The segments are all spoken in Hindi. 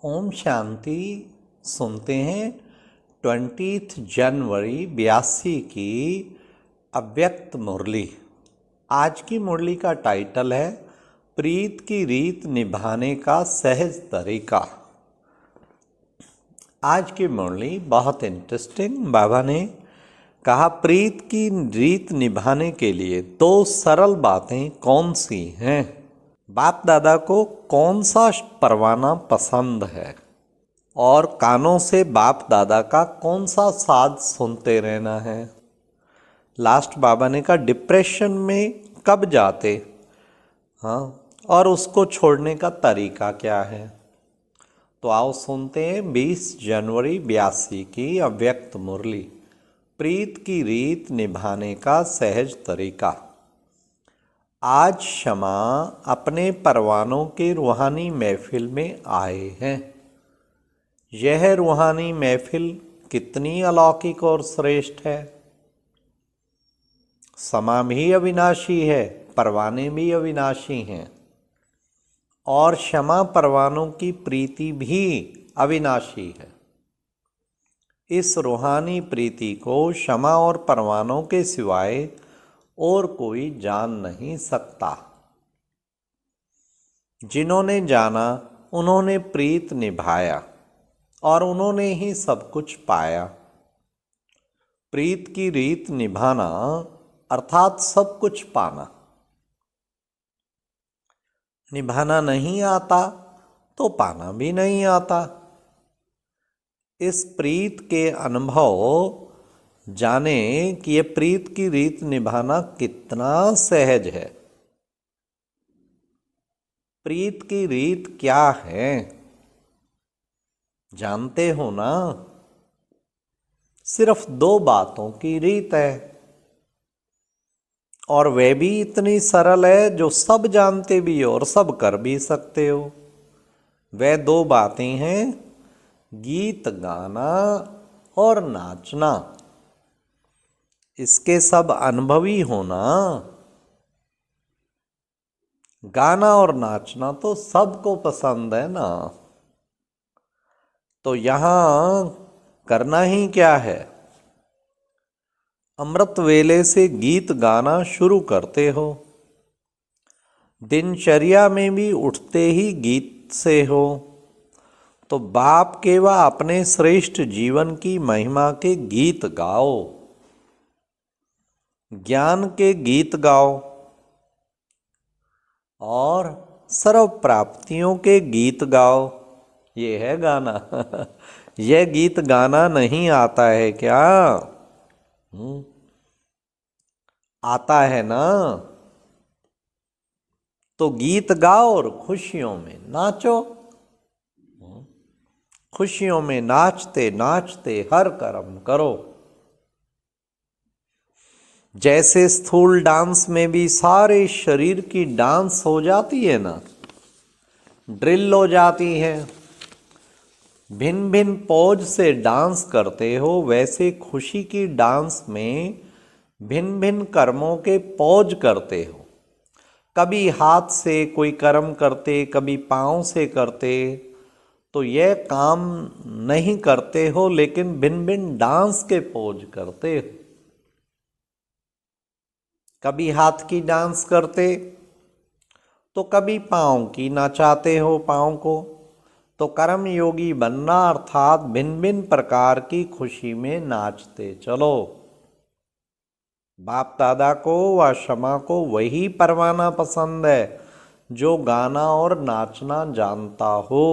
ओम शांति। सुनते हैं 20 जनवरी 82 की अव्यक्त मुरली। आज की मुरली का टाइटल है प्रीत की रीत निभाने का सहज तरीका। आज की मुरली बहुत इंटरेस्टिंग। बाबा ने कहा प्रीत की रीत निभाने के लिए दो सरल बातें कौन सी हैं। बाप दादा को कौन सा परवाना पसंद है और कानों से बाप दादा का कौन सा साज सुनते रहना है। लास्ट बाबा ने कहा डिप्रेशन में कब जाते, हाँ, और उसको छोड़ने का तरीका क्या है। तो आओ सुनते हैं 20 जनवरी 82 की अव्यक्त मुरली, प्रीत की रीत निभाने का सहज तरीका। आज क्षमा अपने परवानों के रूहानी महफिल में आए हैं। यह रूहानी महफिल कितनी अलौकिक और श्रेष्ठ है। समा भी अविनाशी है, परवाने भी अविनाशी हैं और क्षमा परवानों की प्रीति भी अविनाशी है। इस रूहानी प्रीति को क्षमा और परवानों के सिवाय और कोई जान नहीं सकता। जिन्होंने जाना उन्होंने प्रीत निभाया और उन्होंने ही सब कुछ पाया। प्रीत की रीत निभाना अर्थात सब कुछ पाना। निभाना नहीं आता तो पाना भी नहीं आता। इस प्रीत के अनुभव जाने कि ये प्रीत की रीत निभाना कितना सहज है। प्रीत की रीत क्या है जानते हो ना। सिर्फ दो बातों की रीत है और वह भी इतनी सरल है जो सब जानते भी हो और सब कर भी सकते हो। वह दो बातें हैं गीत गाना और नाचना। इसके सब अनुभवी होना। गाना और नाचना तो सबको पसंद है ना। तो यहां करना ही क्या है। अमृत वेले से गीत गाना शुरू करते हो। दिनचर्या में भी उठते ही गीत से हो तो बाप के व अपने श्रेष्ठ जीवन की महिमा के गीत गाओ। ज्ञान के गीत गाओ और सर्व प्राप्तियों के गीत गाओ। ये है गाना। यह गीत गाना नहीं आता है क्या। आता है ना। तो गीत गाओ और खुशियों में नाचो। खुशियों में नाचते नाचते हर कर्म करो। जैसे स्थूल डांस में भी सारे शरीर की डांस हो जाती है ना, ड्रिल हो जाती है, भिन्न भिन्न पोज से डांस करते हो, वैसे खुशी की डांस में भिन्न भिन्न कर्मों के पोज करते हो। कभी हाथ से कोई कर्म करते, कभी पाँव से करते, तो यह काम नहीं करते हो लेकिन भिन्न भिन्न डांस के पोज करते हो। कभी हाथ की डांस करते तो कभी पाँव की नाचाते हो पाँव को। तो कर्म योगी बनना अर्थात भिन्न भिन्न प्रकार की खुशी में नाचते चलो। बाप दादा को व क्षमा को वही परवाना पसंद है जो गाना और नाचना जानता हो।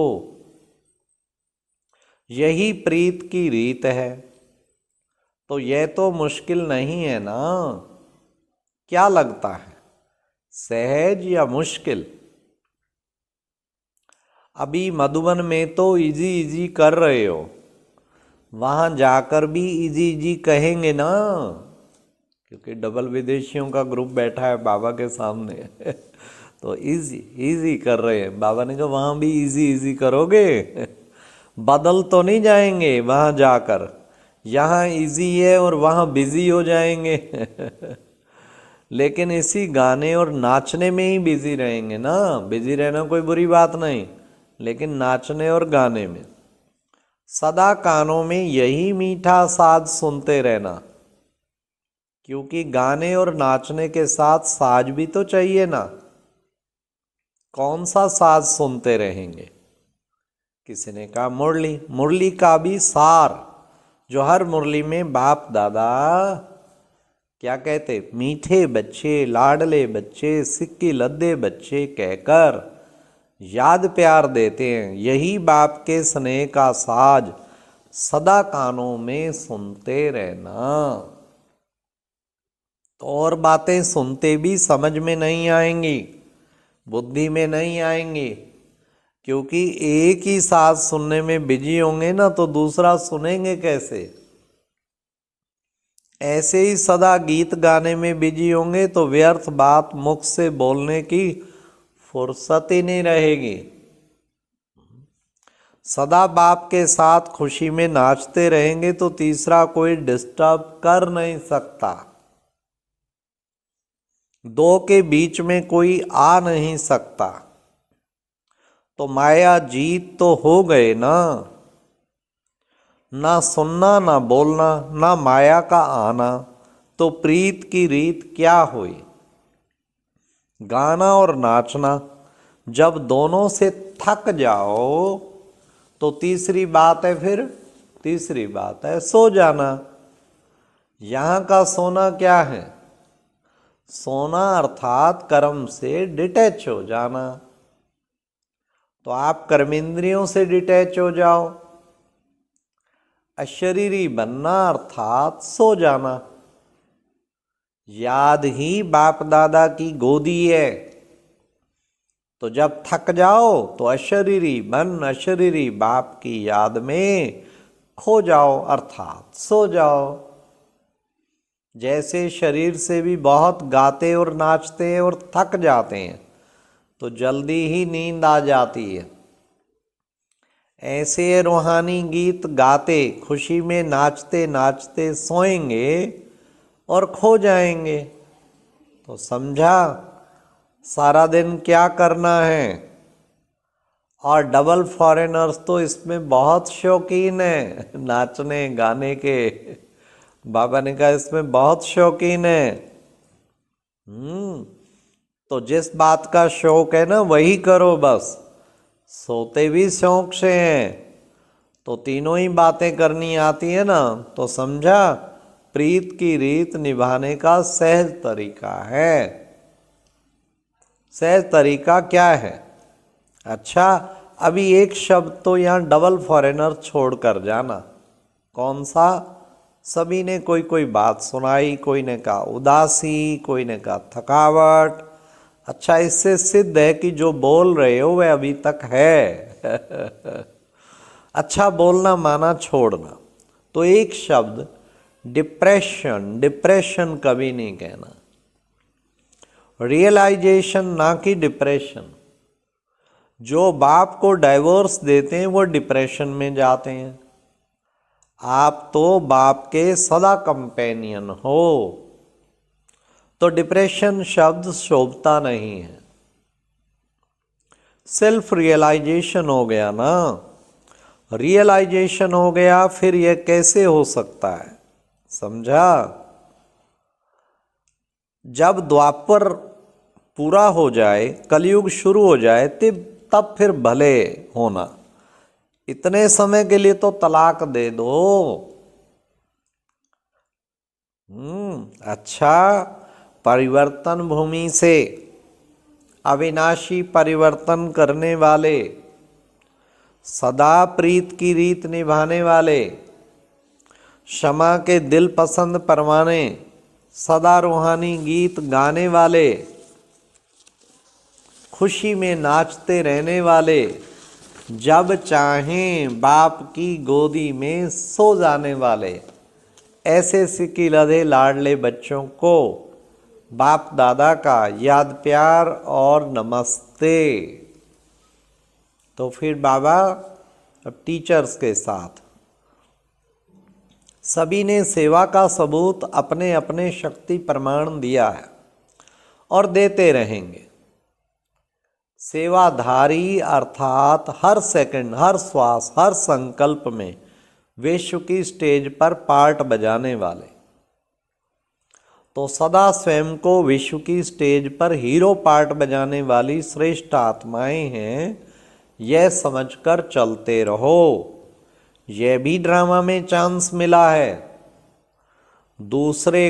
यही प्रीत की रीत है। तो यह तो मुश्किल नहीं है ना। क्या लगता है सहज या मुश्किल। अभी मधुबन में तो इजी इजी कर रहे हो, वहां जाकर भी इजी इजी कहेंगे ना, क्योंकि डबल विदेशियों का ग्रुप बैठा है बाबा के सामने। तो इजी इजी कर रहे हैं। बाबा ने कहा वहां भी इजी इजी करोगे, बदल तो नहीं जाएंगे वहां जाकर। यहाँ इजी है और वहां बिजी हो जाएंगे। लेकिन इसी गाने और नाचने में ही बिजी रहेंगे ना। बिजी रहना कोई बुरी बात नहीं, लेकिन नाचने और गाने में सदा कानों में यही मीठा साज सुनते रहना, क्योंकि गाने और नाचने के साथ साज भी तो चाहिए ना। कौन सा साज सुनते रहेंगे? किसी ने कहा मुरली। मुरली का भी सार, जो हर मुरली में बाप दादा क्या कहते, मीठे बच्चे, लाडले बच्चे, सिक्की लद्दे बच्चे कहकर याद प्यार देते हैं, यही बाप के स्नेह का साज सदा कानों में सुनते रहना। तो और बातें सुनते भी समझ में नहीं आएंगी, बुद्धि में नहीं आएंगी, क्योंकि एक ही साज सुनने में बिजी होंगे ना, तो दूसरा सुनेंगे कैसे? ऐसे ही सदा गीत गाने में बिजी होंगे तो व्यर्थ बात मुख से बोलने की फुर्सत ही नहीं रहेगी। सदा बाप के साथ खुशी में नाचते रहेंगे तो तीसरा कोई डिस्टर्ब कर नहीं सकता, दो के बीच में कोई आ नहीं सकता। तो माया जीत तो हो गए ना, ना सुनना ना बोलना ना माया का आना, तो प्रीत की रीत क्या हुई? गाना और नाचना, जब दोनों से थक जाओ तो तीसरी बात है, फिर तीसरी बात है सो जाना। यहां का सोना क्या है? सोना अर्थात कर्म से डिटैच हो जाना। तो आप कर्मेंद्रियों से डिटैच हो जाओ, अशरीरी बनना अर्थात सो जाना। याद ही बाप दादा की गोदी है, तो जब थक जाओ तो अशरीरी बन अशरीरी बाप की याद में खो जाओ अर्थात सो जाओ। जैसे शरीर से भी बहुत गाते और नाचते हैं और थक जाते हैं तो जल्दी ही नींद आ जाती है, ऐसे रूहानी गीत गाते खुशी में नाचते नाचते सोएंगे और खो जाएंगे। तो समझा सारा दिन क्या करना है। और डबल फॉरेनर्स तो इसमें बहुत शौकीन है, नाचने गाने के। बाबा ने कहा इसमें बहुत शौकीन है। तो जिस बात का शौक है ना वही करो बस। सोते भी शौक से हैं तो तीनों ही बातें करनी आती है ना, तो समझा प्रीत की रीत निभाने का सहज तरीका है। सहज तरीका क्या है? अच्छा, अभी एक शब्द तो यहाँ डबल फॉरेनर छोड़ कर जाना। कौन सा? सभी ने कोई कोई बात सुनाई, कोई ने कहा उदासी, कोई ने कहा थकावट। अच्छा, इससे सिद्ध है कि जो बोल रहे हो वह अभी तक है। अच्छा, बोलना माना छोड़ना। तो एक शब्द डिप्रेशन, डिप्रेशन कभी नहीं कहना। रियलाइजेशन ना कि डिप्रेशन। जो बाप को डाइवोर्स देते हैं वो डिप्रेशन में जाते हैं। आप तो बाप के सदा कंपेनियन हो, तो डिप्रेशन शब्द शोभता नहीं है। सेल्फ रियलाइजेशन हो गया ना, रियलाइजेशन हो गया, फिर यह कैसे हो सकता है? समझा? जब द्वापर पूरा हो जाए, कलयुग शुरू हो जाए, तब फिर भले होना। इतने समय के लिए तो तलाक दे दो। अच्छा, परिवर्तन भूमि से अविनाशी परिवर्तन करने वाले, सदा प्रीत की रीत निभाने वाले, क्षमा के दिल पसंद परवाने, सदा रूहानी गीत गाने वाले, खुशी में नाचते रहने वाले, जब चाहें बाप की गोदी में सो जाने वाले, ऐसे सिक्की लदे लाडले बच्चों को बाप दादा का याद प्यार और नमस्ते। तो फिर बाबा अब टीचर्स के साथ सभी ने सेवा का सबूत अपने अपने शक्ति प्रमाण दिया है और देते रहेंगे। सेवाधारी अर्थात हर सेकंड, हर श्वास, हर संकल्प में विश्व की स्टेज पर पार्ट बजाने वाले। तो सदा स्वयं को विश्व की स्टेज पर हीरो पार्ट बजाने वाली श्रेष्ठ आत्माएं हैं, यह समझकर चलते रहो। यह भी ड्रामा में चांस मिला है। दूसरे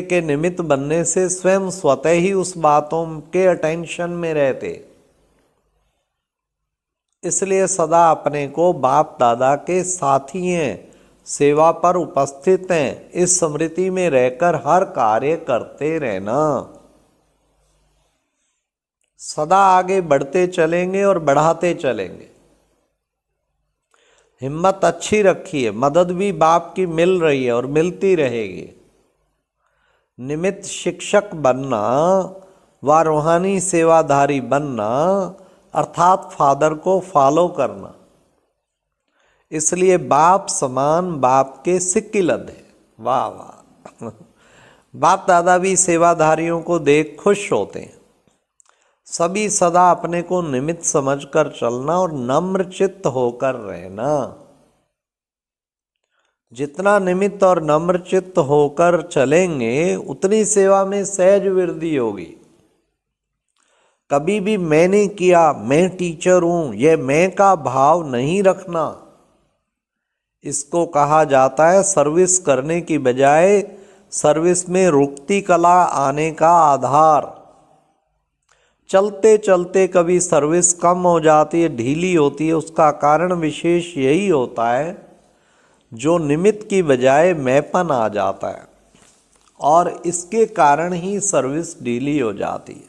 के निमित्त बनने से स्वयं स्वतः ही उस बातों के अटेंशन में रहते। इसलिए सदा अपने को बाप दादा के साथी हैं, सेवा पर उपस्थित हैं, इस स्मृति में रहकर हर कार्य करते रहना। सदा आगे बढ़ते चलेंगे और बढ़ाते चलेंगे। हिम्मत अच्छी रखिए, मदद भी बाप की मिल रही है और मिलती रहेगी। निमित्त शिक्षक बनना व रूहानी सेवाधारी बनना अर्थात फादर को फॉलो करना। इसलिए बाप समान बाप के सिक्किलद है। वाह वाह। बाप दादा भी सेवाधारियों को देख खुश होते हैं। सभी सदा अपने को निमित्त समझकर चलना और नम्र चित्त होकर रहना। जितना निमित्त और नम्र चित्त होकर चलेंगे उतनी सेवा में सहज वृद्धि होगी। कभी भी मैंने किया, मैं टीचर हूं, यह मैं का भाव नहीं रखना। इसको कहा जाता है सर्विस करने की बजाय सर्विस में रुकती कला आने का आधार। चलते चलते कभी सर्विस कम हो जाती है, ढीली होती है। उसका कारण विशेष यही होता है जो निमित्त की बजाय मैंपन आ जाता है और इसके कारण ही सर्विस ढीली हो जाती है।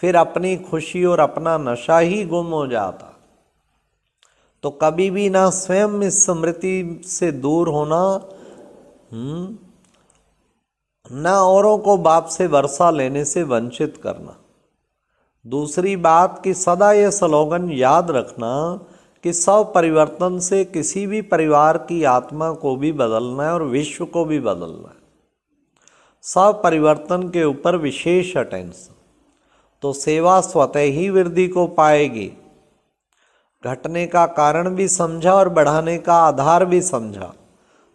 फिर अपनी खुशी और अपना नशा ही गुम हो जाता। तो कभी भी ना स्वयं इस स्मृति से दूर होना, ना औरों को बाप से वर्षा लेने से वंचित करना। दूसरी बात कि सदा यह स्लोगन याद रखना कि सब परिवर्तन से किसी भी परिवार की आत्मा को भी बदलना है और विश्व को भी बदलना है। सब परिवर्तन के ऊपर विशेष अटेंशन। तो सेवा स्वतः ही वृद्धि को पाएगी। घटने का कारण भी समझा और बढ़ाने का आधार भी समझा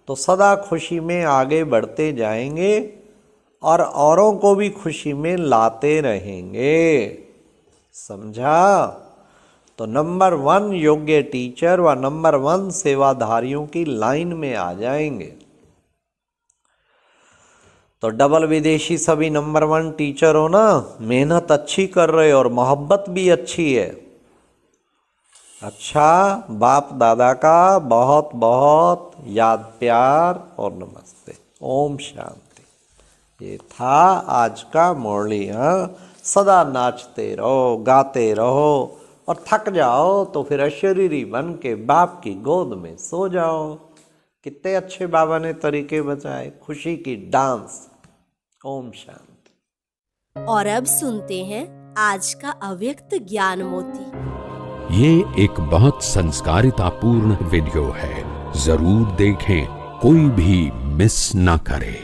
तो सदा खुशी में आगे बढ़ते जाएंगे और औरों को भी खुशी में लाते रहेंगे। समझा? तो नंबर 1 योग्य टीचर व नंबर 1 सेवाधारियों की लाइन में आ जाएंगे। तो डबल विदेशी सभी नंबर 1 टीचर हो ना, मेहनत अच्छी कर रहे हो और मोहब्बत भी अच्छी है। अच्छा, बाप दादा का बहुत बहुत याद, प्यार और नमस्ते। ओम शांति। ये था आज का मुरली। सदा नाचते रहो, गाते रहो और थक जाओ तो फिर अशरीरी बन के बाप की गोद में सो जाओ। कितने अच्छे बाबा ने तरीके बताए, खुशी की डांस। ओम शांति। और अब सुनते हैं आज का अव्यक्त ज्ञान मोती। ये एक बहुत संस्कारितापूर्ण वीडियो है, जरूर देखें, कोई भी मिस ना करे।